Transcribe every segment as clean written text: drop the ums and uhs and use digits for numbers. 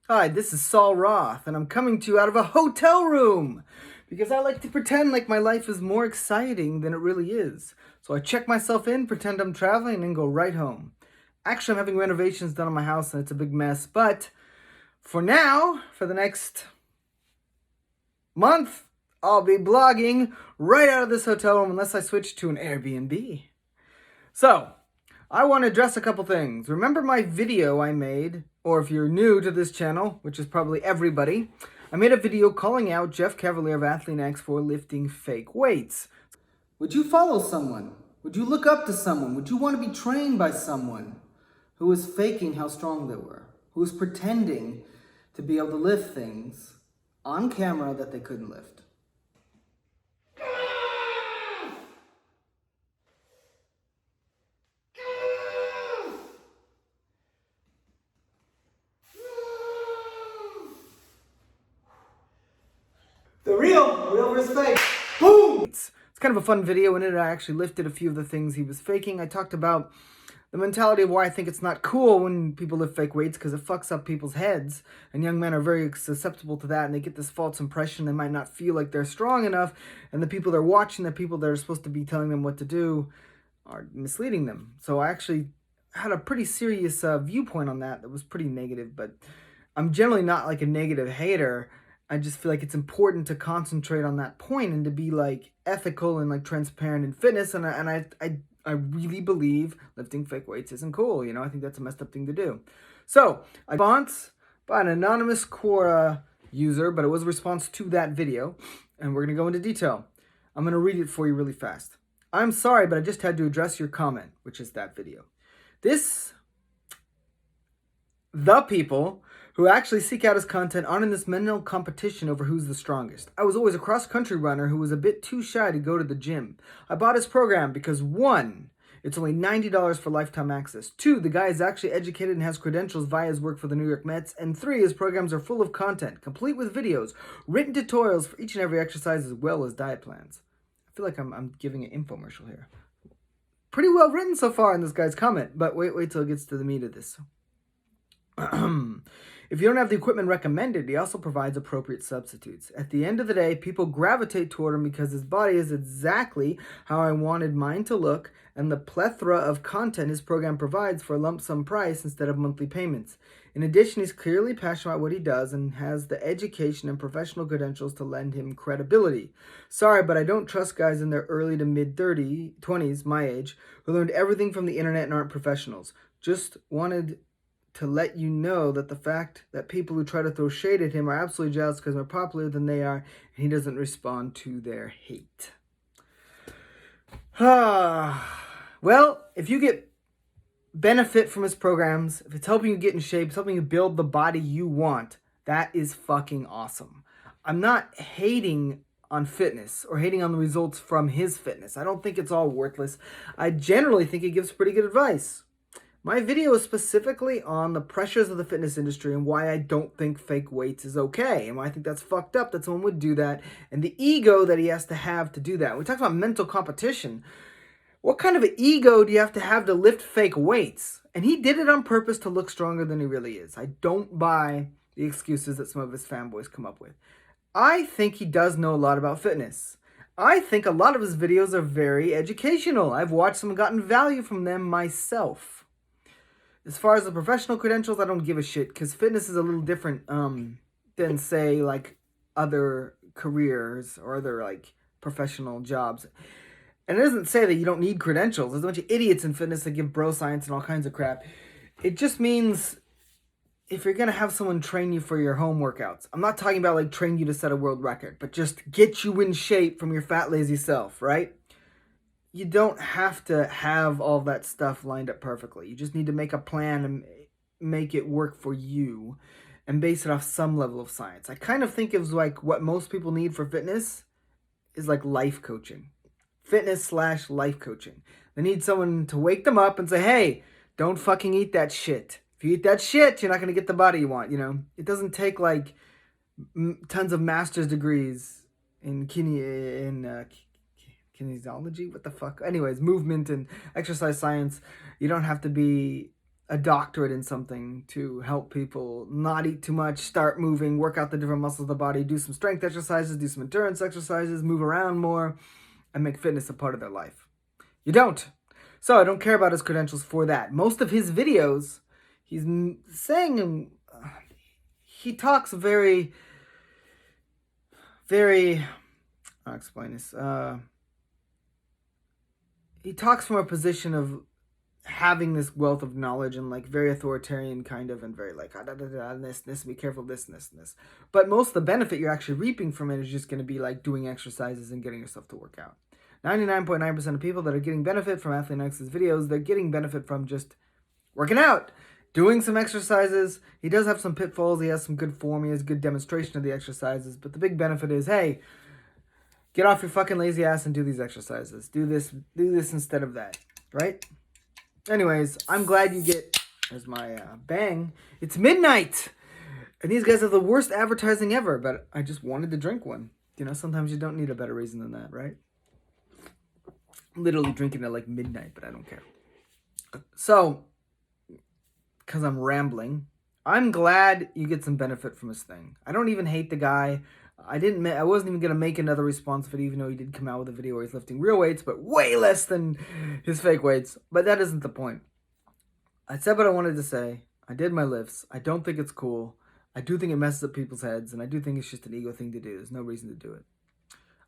Hi, this is Saul Roth, and I'm coming to you out of a hotel room because I like to pretend like my life is more exciting than it really is. So I check myself in, pretend I'm traveling, and then go right home. Actually, I'm having renovations done on my house, and it's a big mess, but for now, for the next month, I'll be blogging right out of this hotel room unless I switch to an Airbnb. So, I want to address a couple things. Remember my video I made, or if you're new to this channel, which is probably everybody, I made a video calling out Jeff Cavaliere of Athlean X for lifting fake weights. Would you follow someone? Would you look up to someone? Would you want to be trained by someone who was faking how strong they were? Who was pretending to be able to lift things on camera that they couldn't lift? The real versus fake. Boom! It's kind of a fun video. In it, I actually lifted a few of the things he was faking. I talked about the mentality of why I think it's not cool when people lift fake weights because it fucks up people's heads. And young men are very susceptible to that, and they get this false impression they might not feel like they're strong enough, and the people they're watching, the people that are supposed to be telling them what to do, are misleading them. So I actually had a pretty serious viewpoint on that was pretty negative, but I'm generally not like a negative hater. I just feel like it's important to concentrate on that point and to be like ethical and like transparent in fitness. And I really believe lifting fake weights isn't cool. I think that's a messed up thing to do. So a response by an anonymous Quora user, but it was a response to that video, and we're gonna go into detail. I'm gonna read it for you really fast. I'm sorry, but I just had to address your comment, which is that video. The people who actually seek out his content aren't in this mental competition over who's the strongest. I was always a cross-country runner who was a bit too shy to go to the gym. I bought his program because 1, it's only $90 for lifetime access. 2, the guy is actually educated and has credentials via his work for the New York Mets. And 3, his programs are full of content, complete with videos, written tutorials for each and every exercise as well as diet plans. I feel like I'm giving an infomercial here. Pretty well written so far in this guy's comment, but wait till it gets to the meat of this. If you don't have the equipment recommended, he also provides appropriate substitutes. At the end of the day, people gravitate toward him because his body is exactly how I wanted mine to look, and the plethora of content his program provides for a lump sum price instead of monthly payments. In addition, he's clearly passionate about what he does and has the education and professional credentials to lend him credibility. Sorry, but I don't trust guys in their early to mid 20s, my age, who learned everything from the internet and aren't professionals. Just wanted to let you know that the fact that people who try to throw shade at him are absolutely jealous because they're more popular than they are, and he doesn't respond to their hate. Well, if you get benefit from his programs, if it's helping you get in shape, it's helping you build the body you want, that is fucking awesome. I'm not hating on fitness or hating on the results from his fitness. I don't think it's all worthless. I generally think he gives pretty good advice. My video is specifically on the pressures of the fitness industry and why I don't think fake weights is okay, and why I think that's fucked up that someone would do that, and the ego that he has to have to do that. We talked about mental competition. What kind of an ego do you have to lift fake weights? And he did it on purpose to look stronger than he really is. I don't buy the excuses that some of his fanboys come up with. I think he does know a lot about fitness. I think a lot of his videos are very educational. I've watched them and gotten value from them myself. As far as the professional credentials, I don't give a shit because fitness is a little different than, say, like other careers or other like professional jobs. And it doesn't say that you don't need credentials. There's a bunch of idiots in fitness that give bro science and all kinds of crap. It just means if you're going to have someone train you for your home workouts, I'm not talking about like train you to set a world record, but just get you in shape from your fat, lazy self, right? You don't have to have all that stuff lined up perfectly. You just need to make a plan and make it work for you and base it off some level of science. I kind of think of like what most people need for fitness is like life coaching. Fitness/life coaching. They need someone to wake them up and say, hey, don't fucking eat that shit. If you eat that shit, you're not going to get the body you want, It doesn't take like tons of master's degrees in kinesiology, what the fuck? Anyways, movement and exercise science. You don't have to be a doctorate in something to help people not eat too much, start moving, work out the different muscles of the body, do some strength exercises, do some endurance exercises, move around more, and make fitness a part of their life. You don't. So I don't care about his credentials for that. Most of his videos, he's saying, he talks very, I'll explain this. He talks from a position of having this wealth of knowledge and like very authoritarian kind of, and very like this, be careful, this and this and this. But most of the benefit you're actually reaping from it is just going to be like doing exercises and getting yourself to work out. 99.9% of people that are getting benefit from Athlean X's videos, they're getting benefit from just working out, doing some exercises. He does have some pitfalls. He has some good form. He has good demonstration of the exercises. But the big benefit is, hey, get off your fucking lazy ass and do these exercises. Do this instead of that, right? Anyways, I'm glad you get... There's my bang. It's midnight! And these guys have the worst advertising ever, but I just wanted to drink one. You know, sometimes you don't need a better reason than that, right? I'm literally drinking at like midnight, but I don't care. So, because I'm rambling, I'm glad you get some benefit from his thing. I don't even hate the guy. I wasn't even going to make another response video, even though he did come out with a video where he's lifting real weights, but way less than his fake weights. But that isn't the point. I said what I wanted to say. I did my lifts. I don't think it's cool. I do think it messes up people's heads, and I do think it's just an ego thing to do. There's no reason to do it.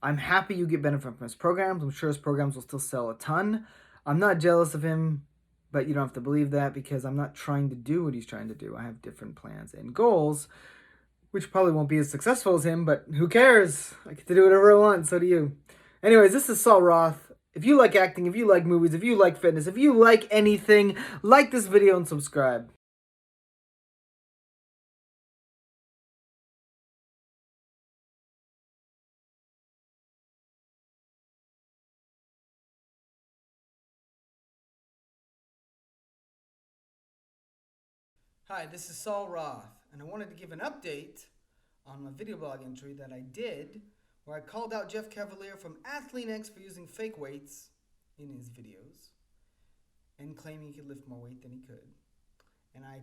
I'm happy you get benefit from his programs. I'm sure his programs will still sell a ton. I'm not jealous of him, but you don't have to believe that, because I'm not trying to do what he's trying to do. I have different plans and goals, which probably won't be as successful as him, but who cares? I get to do whatever I want, so do you. Anyways, this is Saul Roth. If you like acting, if you like movies, if you like fitness, if you like anything, like this video and subscribe. Hi, this is Saul Roth, and I wanted to give an update on my video blog entry that I did, where I called out Jeff Cavaliere from Athlean X for using fake weights in his videos and claiming he could lift more weight than he could. And I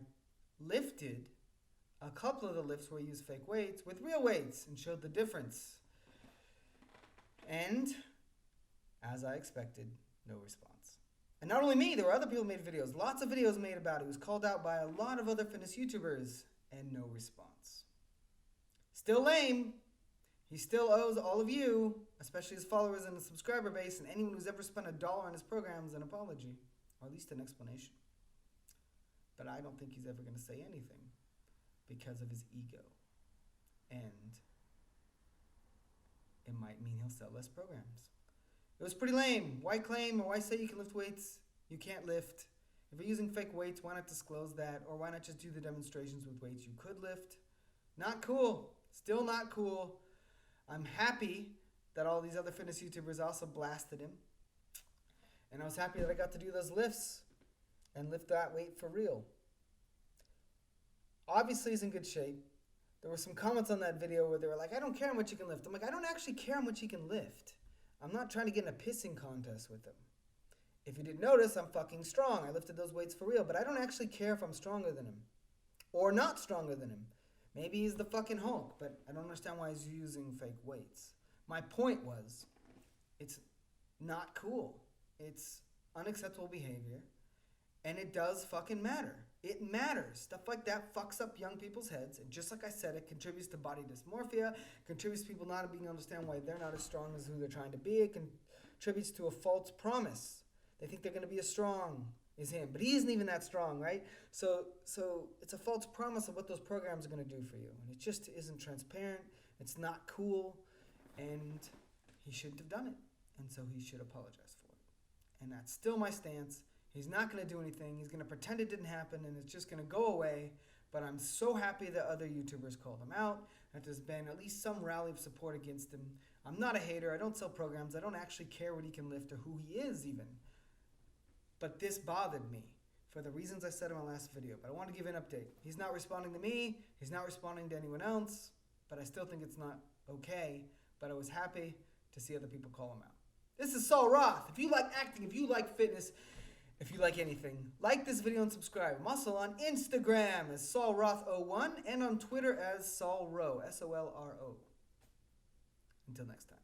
lifted a couple of the lifts where he used fake weights with real weights and showed the difference. And, as I expected, no response. And not only me, there were other people who made videos. Lots of videos made about it. He was called out by a lot of other fitness YouTubers, and no response. Still lame. He still owes all of you, especially his followers and his subscriber base, and anyone who's ever spent $1 on his programs, an apology, or at least an explanation. But I don't think he's ever going to say anything because of his ego. And it might mean he'll sell less programs. It was pretty lame. Why claim or why say you can lift weights you can't lift? If you're using fake weights, why not disclose that? Or why not just do the demonstrations with weights you could lift? Not cool. Still not cool. I'm happy that all these other fitness YouTubers also blasted him. And I was happy that I got to do those lifts and lift that weight for real. Obviously he's in good shape. There were some comments on that video where they were like, I don't care how much you can lift. I'm like, I don't actually care how much you can lift. I'm not trying to get in a pissing contest with him. If you didn't notice, I'm fucking strong. I lifted those weights for real, but I don't actually care if I'm stronger than him. Or not stronger than him. Maybe he's the fucking Hulk, but I don't understand why he's using fake weights. My point was, it's not cool. It's unacceptable behavior, and it does fucking matter. It matters. Stuff like that fucks up young people's heads, and just like I said, it contributes to body dysmorphia, contributes to people not being able to understand why they're not as strong as who they're trying to be. It contributes to a false promise. They think they're going to be as strong as him, but he isn't even that strong, right? So it's a false promise of what those programs are going to do for you, and it just isn't transparent. It's not cool, and he shouldn't have done it, and so he should apologize for it. And that's still my stance. He's not going to do anything. He's going to pretend it didn't happen, and it's just going to go away. But I'm so happy that other YouTubers called him out, that there's been at least some rally of support against him. I'm not a hater. I don't sell programs. I don't actually care what he can lift or who he is even. But this bothered me for the reasons I said in my last video. But I want to give an update. He's not responding to me. He's not responding to anyone else. But I still think it's not okay. But I was happy to see other people call him out. This is Saul Roth. If you like acting, if you like fitness, If you like anything, like this video and subscribe. I'm also on Instagram as SaulRoth01 and on Twitter as SaulRo, SOLRO. Until next time.